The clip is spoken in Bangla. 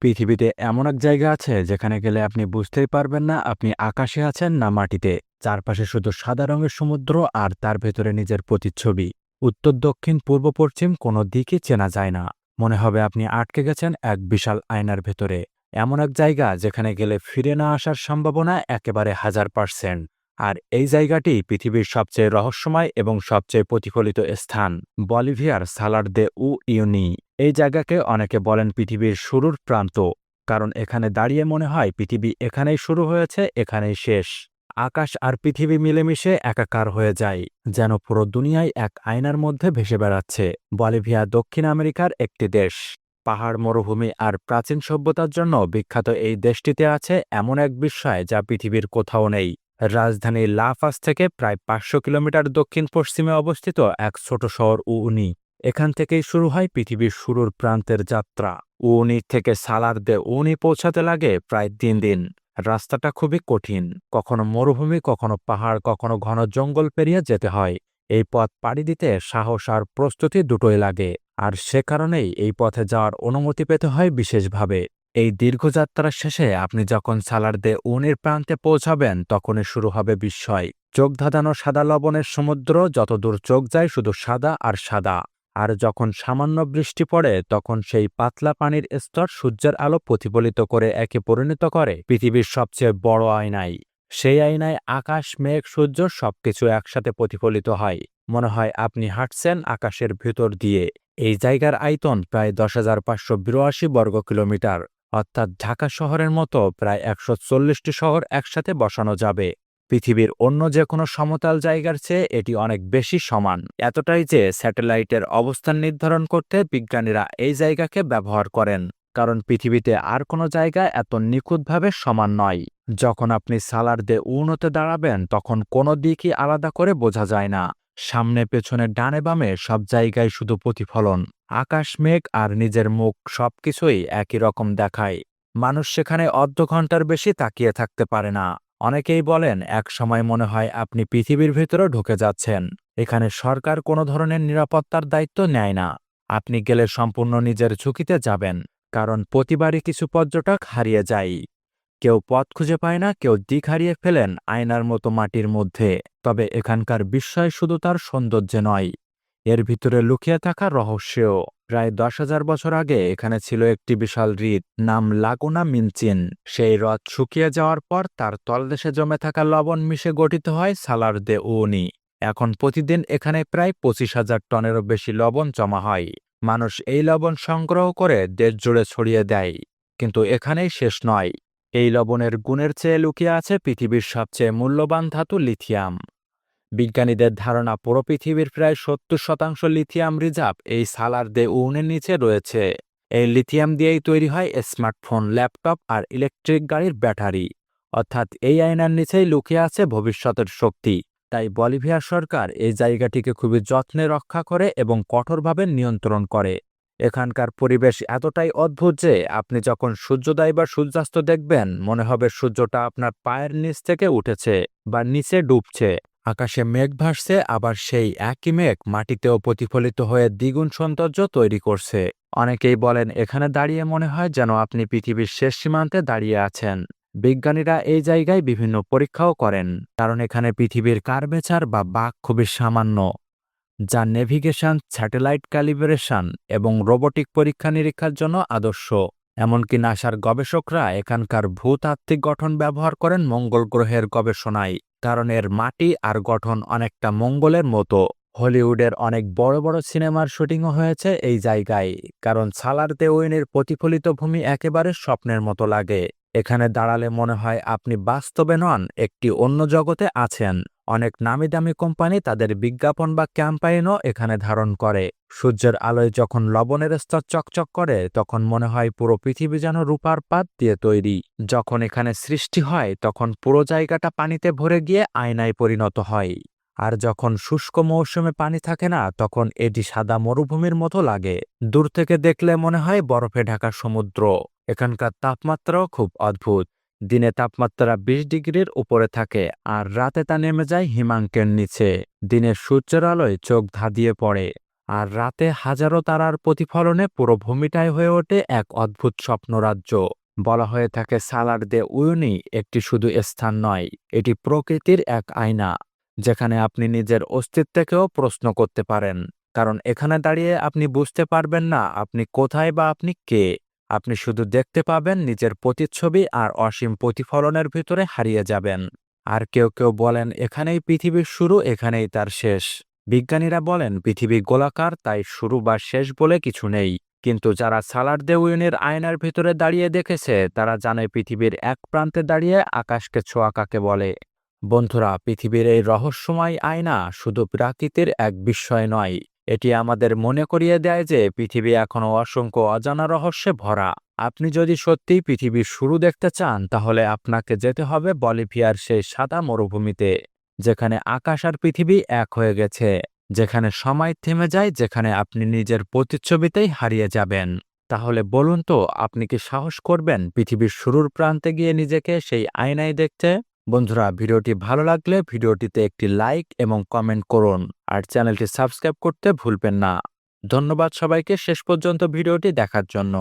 পৃথিবীতে এমন এক জায়গা আছে যেখানে গেলে আপনি বুঝতেই পারবেন না আপনি আকাশে আছেন না মাটিতে। চারপাশে শুধু সাদা রঙের সমুদ্র আর তার ভেতরে নিজের প্রতিচ্ছবি। উত্তর দক্ষিণ পূর্ব পশ্চিম কোনো দিকই চেনা যায় না। মনে হবে আপনি আটকে গেছেন এক বিশাল আয়নার ভেতরে। এমন এক জায়গা যেখানে গেলে ফিরে না আসার সম্ভাবনা একেবারে 1000%। আর এই জায়গাটি পৃথিবীর সবচেয়ে রহস্যময় এবং সবচেয়ে প্রতিফলিত স্থান, বলিভিয়ার সালার দে উইউনি। এই জায়গাকে অনেকে বলেন পৃথিবীর শুরুর প্রান্ত, কারণ এখানে দাঁড়িয়ে মনে হয় পৃথিবী এখানেই শুরু হয়েছে, এখানেই শেষ। আকাশ আর পৃথিবী মিলেমিশে একাকার হয়ে যায়, যেন পুরো দুনিয়ায় এক আয়নার মধ্যে ভেসে বেড়াচ্ছে। বলিভিয়া দক্ষিণ আমেরিকার একটি দেশ। পাহাড়, মরুভূমি আর প্রাচীন সভ্যতার জন্য বিখ্যাত এই দেশটিতে আছে এমন এক বিস্ময় যা পৃথিবীর কোথাও নেই। রাজধানী লা পাজ থেকে প্রায় 500 কিলোমিটার দক্ষিণ পশ্চিমে অবস্থিত এক ছোট শহর উউনি। এখান থেকেই শুরু হয় পৃথিবীর শুরুর প্রান্তের যাত্রা। উউনি থেকে সালার দে উউনি পৌঁছাতে লাগে প্রায় 3 দিন। রাস্তাটা খুবই কঠিন, কখনো মরুভূমি, কখনো পাহাড়, কখনো ঘন জঙ্গল পেরিয়ে যেতে হয়। এই পথ পাড়ি দিতে সাহস আর প্রস্তুতি দুটোই লাগে, আর সে কারণেই এই পথে যাওয়ার অনুমতি পেতে হয় বিশেষভাবে। এই দীর্ঘযাত্রার শেষে আপনি যখন সালার দে উউনির প্রান্তে পৌঁছাবেন তখনই শুরু হবে বিস্ময়। চোখ ধাঁধানো সাদা লবণের সমুদ্র, যতদূর চোখ যায় শুধু সাদা আর সাদা। আর যখন সামান্য বৃষ্টি পড়ে তখন সেই পাতলা পানির স্তর সূর্যের আলো প্রতিফলিত করে একে পরিণত করে পৃথিবীর সবচেয়ে বড় আয়নায়। সেই আয়নায় আকাশ, মেঘ, সূর্য সবকিছু একসাথে প্রতিফলিত হয়। মনে হয় আপনি হাঁটছেন আকাশের ভেতর দিয়ে। এই জায়গার আয়তন প্রায় 10,582 বর্গ কিলোমিটার, অর্থাৎ ঢাকা শহরের মতো প্রায় 140টি শহর একসাথে বসানো যাবে। পৃথিবীর অন্য যে কোনো সমতল জায়গার চেয়ে এটি অনেক বেশি সমান, এতটাই যে স্যাটেলাইটের অবস্থান নির্ধারণ করতে বিজ্ঞানীরা এই জায়গাকে ব্যবহার করেন, কারণ পৃথিবীতে আর কোনো জায়গা এত নিখুঁতভাবে সমান নয়। যখন আপনি সালার দে উউনিতে দাঁড়াবেন তখন কোনো দিকই আলাদা করে বোঝা যায় না। সামনে, পেছনে, ডানে বামে সব জায়গায় শুধু প্রতিফলন। আকাশ, মেঘ আর নিজের মুখ সবকিছুই একই রকম দেখায়। মানুষ সেখানে অর্ধ ঘন্টার বেশি তাকিয়ে থাকতে পারে না। অনেকেই বলেন এক সময় মনে হয় আপনি পৃথিবীর ভেতরে ঢুকে যাচ্ছেন। এখানে সরকার কোনো ধরনের নিরাপত্তার দায়িত্ব নেয় না। আপনি গেলে সম্পূর্ণ নিজের ঝুঁকিতে যাবেন, কারণ প্রতিবারই কিছু পর্যটক হারিয়ে যায়। কেউ পথ খুঁজে পায় না, কেউ দিক হারিয়ে ফেলেন আয়নার মতো মাটির মধ্যে। তবে এখানকার বিস্ময় শুধু তার সৌন্দর্যে নয়, এর ভিতরে লুকিয়ে থাকা রহস্যও। প্রায় 10,000 বছর আগে এখানে ছিল একটি বিশাল হ্রদ, নাম লাগুনা মিনচিন। সেই হ্রদ শুকিয়ে যাওয়ার পর তার তলদেশে জমে থাকা লবণ মিশে গঠিত হয় সালার দে উউনি। এখন প্রতিদিন এখানে প্রায় 25,000 টনেরও বেশি লবণ জমা হয়। মানুষ এই লবণ সংগ্রহ করে দেশ জুড়ে ছড়িয়ে দেয়। কিন্তু এখানেই শেষ নয়। এই লবণের গুণের চেয়ে লুকিয়ে আছে পৃথিবীর সবচেয়ে মূল্যবান ধাতু লিথিয়াম। বিজ্ঞানীদের ধারণা পুরো পৃথিবীর প্রায় 70% লিথিয়াম রিজার্ভ এই সালার দে উউনের নিচে রয়েছে। এই লিথিয়াম দিয়েই তৈরি হয় স্মার্টফোন, ল্যাপটপ আর ইলেকট্রিক গাড়ির ব্যাটারি। অর্থাৎ এই আয়নার নিচেই লুকিয়ে আছে ভবিষ্যতের শক্তি। তাই বলিভিয়া সরকার এই জায়গাটিকে খুবই যত্নে রক্ষা করে এবং কঠোরভাবে নিয়ন্ত্রণ করে। এখানকার পরিবেশ এতটাই অদ্ভুত যে আপনি যখন সূর্যোদয় বা সূর্যাস্ত দেখবেন মনে হবে সূর্যটা আপনার পায়ের নিচ থেকে উঠেছে বা নিচে ডুবছে। আকাশে মেঘ ভাসছে, আবার সেই একই মেঘ মাটিতেও প্রতিফলিত হয়ে দ্বিগুণ সৌন্দর্য তৈরি করছে। অনেকেই বলেন এখানে দাঁড়িয়ে মনে হয় যেন আপনি পৃথিবীর শেষ সীমান্তে দাঁড়িয়ে আছেন। বিজ্ঞানীরা এই জায়গায় বিভিন্ন পরীক্ষাও করেন, কারণ এখানে পৃথিবীর কার্ভেচার বা বাঁক খুবই সামান্য, যা নেভিগেশন, স্যাটেলাইট ক্যালিব্রেশন এবং রোবোটিক পরীক্ষা-নিরীক্ষার জন্য আদর্শ। এমনকি নাসার গবেষকরা এখানকার ভূতাত্ত্বিক গঠন ব্যবহার করেন মঙ্গল গ্রহের গবেষণায়, কারণ এর মাটি আর গঠন অনেকটা মঙ্গলের মতো। হলিউডের অনেক বড় বড় সিনেমার শুটিংও হয়েছে এই জায়গায়, কারণ সালার দে উইনির প্রতিফলিত ভূমি একেবারে স্বপ্নের মতো লাগে। এখানে দাঁড়ালে মনে হয় আপনি বাস্তবে নন, একটি অন্য জগতে আছেন। অনেক নামিদামি কোম্পানি তাদের বিজ্ঞাপন বা ক্যাম্পেইনও এখানে ধারণ করে। সূর্যের আলোয় যখন লবণের স্তর চকচক করে তখন মনে হয় পুরো পৃথিবী যেন রূপার পাত দিয়ে তৈরি। যখন এখানে সৃষ্টি হয় তখন পুরো জায়গাটা পানিতে ভরে গিয়ে আয়নায় পরিণত হয়। আর যখন শুষ্ক মৌসুমে পানি থাকে না তখন এটি সাদা মরুভূমির মতো লাগে। দূর থেকে দেখলে মনে হয় বরফে ঢাকা সমুদ্র। এখানকার তাপমাত্রাও খুব অদ্ভুত। দিনে তাপমাত্রা 20 ডিগ্রির উপরে থাকে আর রাতে তা নেমে যায় হিমাঙ্কের নিচে। দিনের সূর্যের আলোয় চোখ ধাঁধিয়ে পড়ে, আর রাতে হাজারো তারার প্রতিফলনে পুরো ভূমিটাই হয়ে ওঠে এক অদ্ভুত স্বপ্নরাজ্য। বলা হয়ে থাকে সালার দে উয়ুনি একটি শুধু স্থান নয়, এটি প্রকৃতির এক আয়না, যেখানে আপনি নিজের অস্তিত্বকেও প্রশ্ন করতে পারেন। কারণ এখানে দাঁড়িয়ে আপনি বুঝতে পারবেন না আপনি কোথায় বা আপনি কে। আপনি শুধু দেখতে পাবেন নিজের প্রতিচ্ছবি আর অসীম প্রতিফলনের ভিতরে হারিয়ে যাবেন। আর কেউ কেউ বলেন এখানেই পৃথিবীর শুরু, এখানেই তার শেষ। বিজ্ঞানীরা বলেন পৃথিবী গোলাকার, তাই শুরু বা শেষ বলে কিছু নেই। কিন্তু যারা সালার দে উইনের আয়নার ভিতরে দাঁড়িয়ে দেখেছে তারা জানে পৃথিবীর এক প্রান্তে দাঁড়িয়ে আকাশকে ছোঁয়া কাকে বলে। বন্ধুরা, পৃথিবীর এই রহস্যময় আয়না শুধু প্রাকৃতির এক বিস্ময় নয়, এটি আমাদের মনে করিয়ে দেয় যে পৃথিবী এখনও অসংখ্য অজানা রহস্যে ভরা। আপনি যদি সত্যিই পৃথিবীর শুরু দেখতে চান তাহলে আপনাকে যেতে হবে বলিভিয়ার সেই সাদা মরুভূমিতে, যেখানে আকাশ আর পৃথিবী এক হয়ে গেছে, যেখানে সময় থেমে যায়, যেখানে আপনি নিজের প্রতিচ্ছবিতেই হারিয়ে যাবেন। তাহলে বলুন তো, আপনি কি সাহস করবেন পৃথিবীর শুরুর প্রান্তে গিয়ে নিজেকে সেই আয়নায় দেখতে? বন্ধুরা, ভিডিওটি ভালো লাগলে ভিডিওটিতে একটি লাইক এবং কমেন্ট করুন আর চ্যানেলটি সাবস্ক্রাইব করতে ভুলবেন না। ধন্যবাদ সবাইকে শেষ পর্যন্ত ভিডিওটি দেখার জন্য।